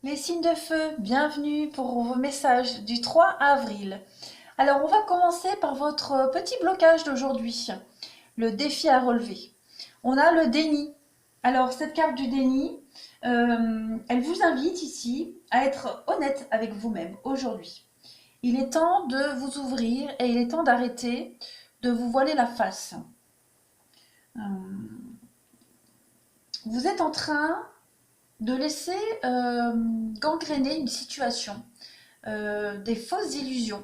Les signes de feu, bienvenue pour vos messages du 3 avril. Alors, on va commencer par votre petit blocage d'aujourd'hui, le défi à relever. On a le déni. Alors, cette carte du déni, elle vous invite ici à être honnête avec vous-même aujourd'hui. Il est temps de vous ouvrir et il est temps d'arrêter de vous voiler la face. Euh, vous êtes en train de laisser gangréner une situation, des fausses illusions.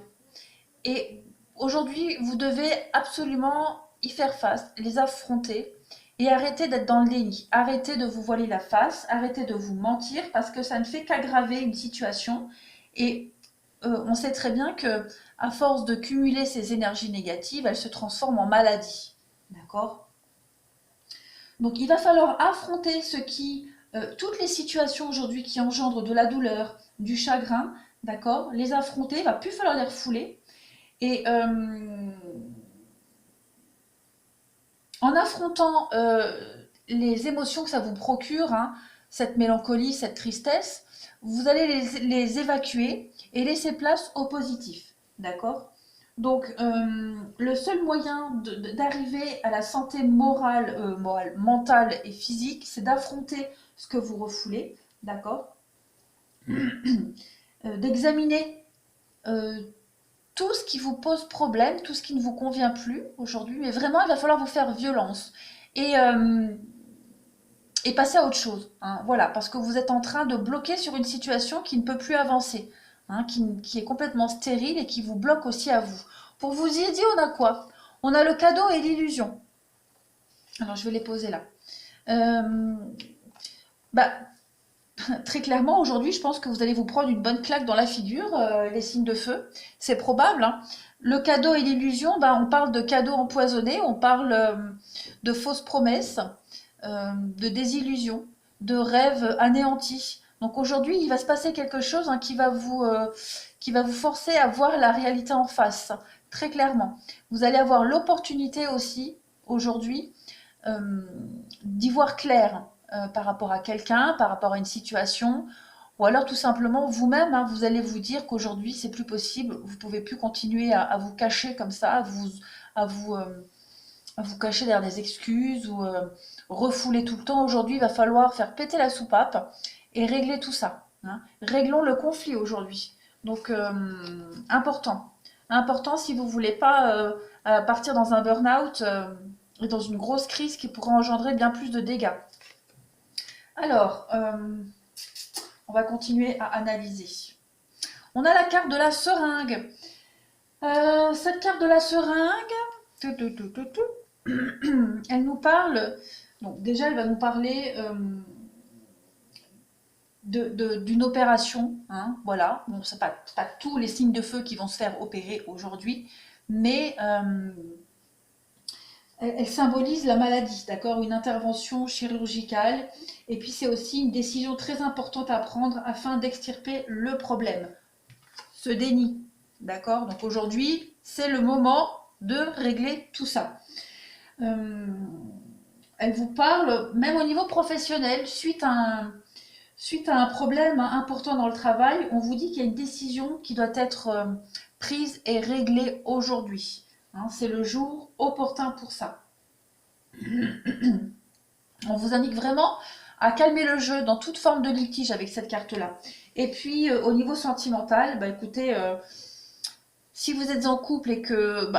Et aujourd'hui, vous devez absolument y faire face, les affronter et arrêter d'être dans le déni. Arrêtez de vous voiler la face, arrêtez de vous mentir parce que ça ne fait qu'aggraver une situation. Et on sait très bien que à force de cumuler ces énergies négatives, elles se transforment en maladie. D'accord? Donc il va falloir affronter toutes les situations aujourd'hui qui engendrent de la douleur, du chagrin, d'accord? Les affronter, il va plus falloir les refouler. Et en affrontant les émotions que ça vous procure, hein, cette mélancolie, cette tristesse, vous allez les évacuer et laisser place au positif, d'accord? Donc, le seul moyen d'arriver à la santé mentale et physique, c'est d'affronter ce que vous refoulez, d'accord? D'examiner tout ce qui vous pose problème, tout ce qui ne vous convient plus aujourd'hui, mais vraiment, il va falloir vous faire violence et, euh, et passer à autre chose, hein, voilà, parce que vous êtes en train de bloquer sur une situation qui ne peut plus avancer, hein, qui est complètement stérile et qui vous bloque aussi à vous. Pour vous y aider, on a quoi? On a le cadeau et l'illusion. Alors, je vais les poser là. Euh, bah, Très clairement, aujourd'hui, je pense que vous allez vous prendre une bonne claque dans la figure, les signes de feu. C'est probable, hein. Le cadeau et l'illusion, on parle de cadeaux empoisonnés, on parle de fausses promesses, de désillusions, de rêves anéantis. Donc aujourd'hui, il va se passer quelque chose, hein, qui va vous forcer à voir la réalité en face, très clairement. Vous allez avoir l'opportunité aussi, aujourd'hui, euh, d'y voir clair par rapport à quelqu'un, par rapport à une situation, ou alors tout simplement vous-même, hein, vous allez vous dire qu'aujourd'hui c'est plus possible, vous pouvez plus continuer à vous cacher comme ça, à vous, euh, à vous cacher derrière des excuses ou refouler tout le temps. Aujourd'hui, il va falloir faire péter la soupape et régler tout ça, hein. Réglons le conflit aujourd'hui. Donc, important si vous voulez pas partir dans un burn-out et dans une grosse crise qui pourrait engendrer bien plus de dégâts. Alors, on va continuer à analyser. On a la carte de la seringue. Cette carte de la seringue, elle nous parle. Donc déjà, elle va nous parler d'une opération, hein, voilà. Bon, c'est pas tous les signes de feu qui vont se faire opérer aujourd'hui, mais elle symbolise la maladie, d'accord? Une intervention chirurgicale. Et puis c'est aussi une décision très importante à prendre afin d'extirper le problème, ce déni, d'accord? Donc aujourd'hui, c'est le moment de régler tout ça. Euh, Elle vous parle, même au niveau professionnel, suite à un problème important dans le travail, on vous dit qu'il y a une décision qui doit être prise et réglée aujourd'hui, hein. C'est le jour opportun pour ça. On vous indique vraiment à calmer le jeu dans toute forme de litige avec cette carte-là. Et puis au niveau sentimental, écoutez, si vous êtes en couple et que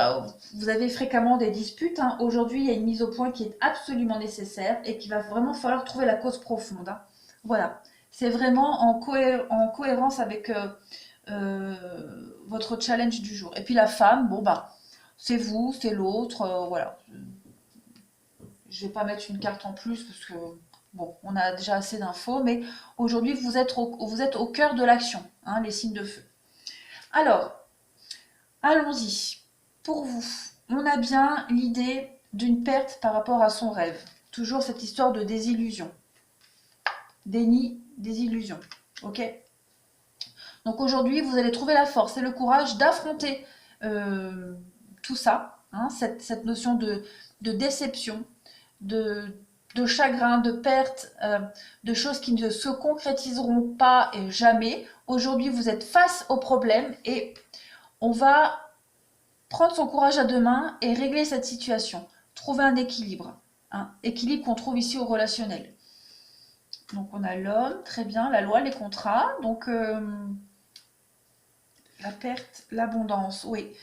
vous avez fréquemment des disputes, hein, aujourd'hui il y a une mise au point qui est absolument nécessaire et qu'il va vraiment falloir trouver la cause profonde, hein. Voilà, c'est vraiment en cohérence avec euh, votre challenge du jour. Et puis la femme, c'est vous, c'est l'autre, voilà. Je vais pas mettre une carte en plus parce que bon, on a déjà assez d'infos, mais aujourd'hui vous êtes au cœur de l'action, hein, les signes de feu. Alors, allons-y. Pour vous, on a bien l'idée d'une perte par rapport à son rêve. Toujours cette histoire de désillusion. Déni, désillusion. Ok? Donc aujourd'hui, vous allez trouver la force et le courage d'affronter tout ça, hein, cette notion de déception, de, de chagrin, de perte, de choses qui ne se concrétiseront pas et jamais. Aujourd'hui, vous êtes face au problème et on va prendre son courage à deux mains et régler cette situation. Trouver un équilibre. Équilibre qu'on trouve ici au relationnel. Donc on a l'homme, très bien, la loi, les contrats. Donc la perte, l'abondance, oui.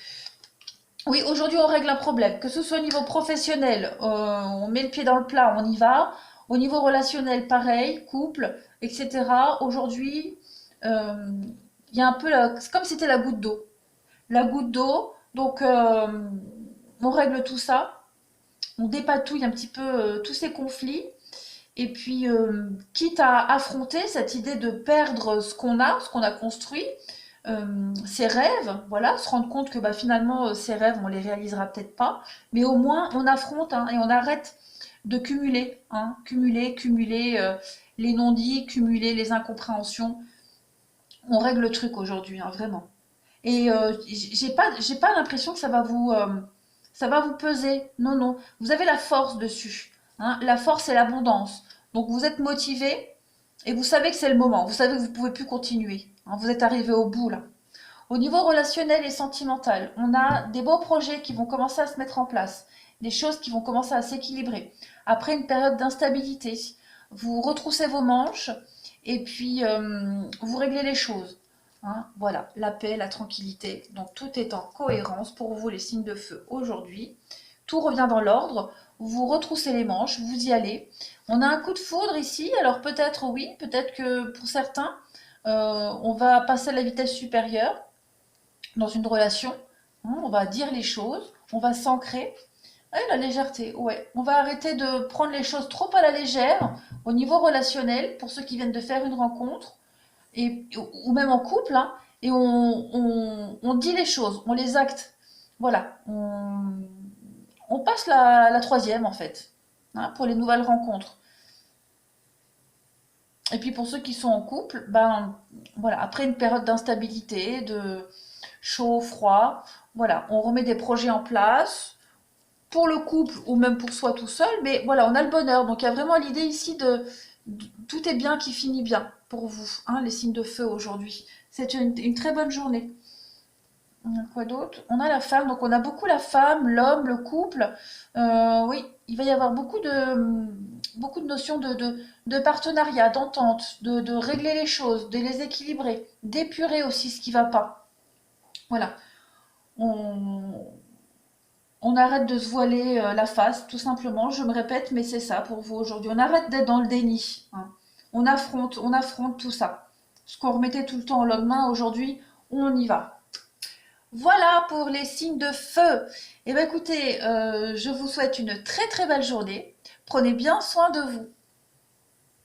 Oui, aujourd'hui on règle un problème, que ce soit au niveau professionnel, on met le pied dans le plat, on y va. Au niveau relationnel, pareil, couple, etc. Aujourd'hui, euh, il y a un peu, c'est comme si c'était la goutte d'eau. La goutte d'eau, donc on règle tout ça, on dépatouille un petit peu tous ces conflits. Et puis, quitte à affronter cette idée de perdre ce qu'on a construit, ses rêves, voilà, se rendre compte que bah, finalement, ces rêves, on les réalisera peut-être pas, mais au moins, on affronte et on arrête de cumuler, cumuler les non-dits, cumuler les incompréhensions. On règle le truc aujourd'hui, vraiment. Et j'ai pas l'impression que ça va vous peser. Non, non. Vous avez la force dessus. La force et l'abondance. Donc vous êtes motivé et vous savez que c'est le moment. Vous savez que vous ne pouvez plus continuer. Vous êtes arrivé au bout là. Au niveau relationnel et sentimental, on a des beaux projets qui vont commencer à se mettre en place, des choses qui vont commencer à s'équilibrer. Après une période d'instabilité, vous retroussez vos manches et puis vous réglez les choses. Voilà, la paix, la tranquillité. Donc tout est en cohérence pour vous les signes de feu aujourd'hui. Tout revient dans l'ordre. Vous retroussez les manches, vous y allez. On a un coup de foudre ici, alors peut-être oui, peut-être que pour certains, on va passer à la vitesse supérieure dans une relation. On va dire les choses, on va s'ancrer. Ouais, la légèreté, ouais. On va arrêter de prendre les choses trop à la légère au niveau relationnel pour ceux qui viennent de faire une rencontre et, ou même en couple, et on dit les choses, on les acte. Voilà, on passe la troisième en fait, pour les nouvelles rencontres. Et puis pour ceux qui sont en couple, ben voilà, après une période d'instabilité, de chaud, froid, voilà, on remet des projets en place pour le couple ou même pour soi tout seul, mais voilà, on a le bonheur. Donc il y a vraiment l'idée ici de tout est bien qui finit bien pour vous, les signes de feu aujourd'hui. C'est une très bonne journée. Quoi d'autre? On a la femme, donc on a beaucoup la femme, l'homme, le couple. Oui, il va y avoir beaucoup de notions de partenariat, d'entente, de régler les choses, de les équilibrer, d'épurer aussi ce qui va pas. Voilà. On, on arrête de se voiler la face, tout simplement. Je me répète, mais c'est ça pour vous aujourd'hui. On arrête d'être dans le déni. On affronte tout ça. Ce qu'on remettait tout le temps au lendemain, aujourd'hui, on y va. Voilà pour les signes de feu. Eh bien écoutez, je vous souhaite une très très belle journée. Prenez bien soin de vous.